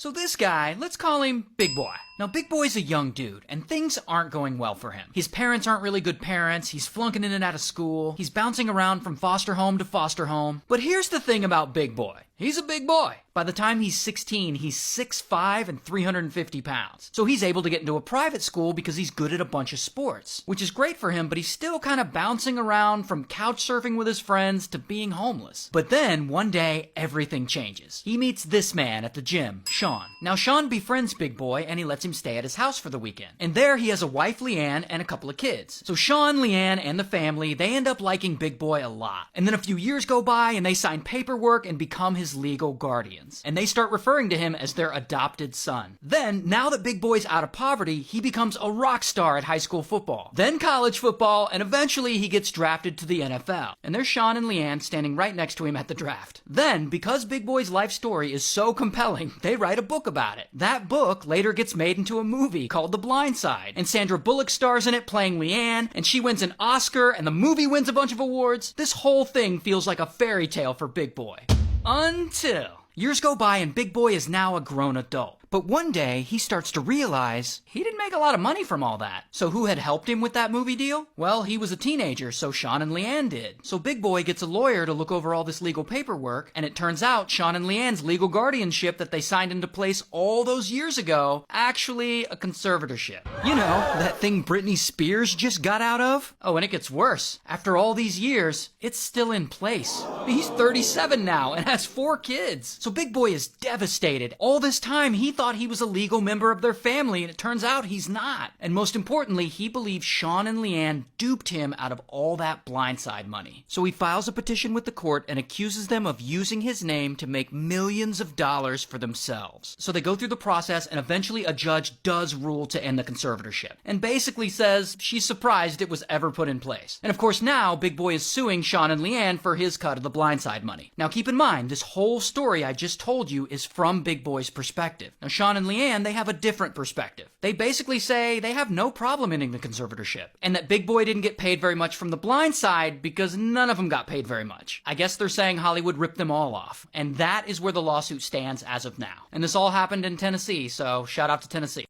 So this guy, let's call him Big Boy. Now, Big Boy's a young dude, and things aren't going well for him. His parents aren't really good parents, he's flunking in and out of school, he's bouncing around from foster home to foster home. But here's the thing about Big Boy. He's a big boy. By the time he's 16, he's 6'5" and 350 pounds. So he's able to get into a private school because he's good at a bunch of sports, which is great for him, but he's still kind of bouncing around from couch surfing with his friends to being homeless. But then, one day, everything changes. He meets this man at the gym, Sean. Now, Sean befriends Big Boy, and he lets him stay at his house for the weekend. And there he has a wife, Leanne, and a couple of kids. So Sean, Leanne, and the family, they end up liking Big Boy a lot. And then a few years go by, and they sign paperwork and become his legal guardians. And they start referring to him as their adopted son. Then, now that Big Boy's out of poverty, he becomes a rock star at high school football, then college football, and eventually he gets drafted to the NFL. And there's Sean and Leanne standing right next to him at the draft. Then, because Big Boy's life story is so compelling, they write a book about it. That book later gets made into a movie called The Blind Side, and Sandra Bullock stars in it playing Leanne, and she wins an Oscar, and the movie wins a bunch of awards. This whole thing feels like a fairy tale for Big Boy. Until years go by and Big Boy is now a grown adult. But one day, he starts to realize he didn't make a lot of money from all that. So who had helped him with that movie deal? Well, he was a teenager, so Sean and Leanne did. So Big Boy gets a lawyer to look over all this legal paperwork, and it turns out Sean and Leanne's legal guardianship that they signed into place all those years ago, actually a conservatorship. You know, that thing Britney Spears just got out of? Oh, and it gets worse. After all these years, it's still in place. He's 37 now and has 4 kids. So Big Boy is devastated. All this time, he thought he was a legal member of their family, and it turns out he's not. And most importantly, he believes Sean and Leanne duped him out of all that blindside money. So he files a petition with the court and accuses them of using his name to make millions of dollars for themselves. So they go through the process, and eventually a judge does rule to end the conservatorship, and basically says she's surprised it was ever put in place. And of course now, Big Boy is suing Sean and Leanne for his cut of the blindside money. Now keep in mind, this whole story I just told you is from Big Boy's perspective. Now Sean and Leanne, they have a different perspective. They basically say they have no problem ending the conservatorship, and that Big Boy didn't get paid very much from the blind side because none of them got paid very much. I guess they're saying Hollywood ripped them all off, and that is where the lawsuit stands as of now. And this all happened in Tennessee, so shout out to Tennessee.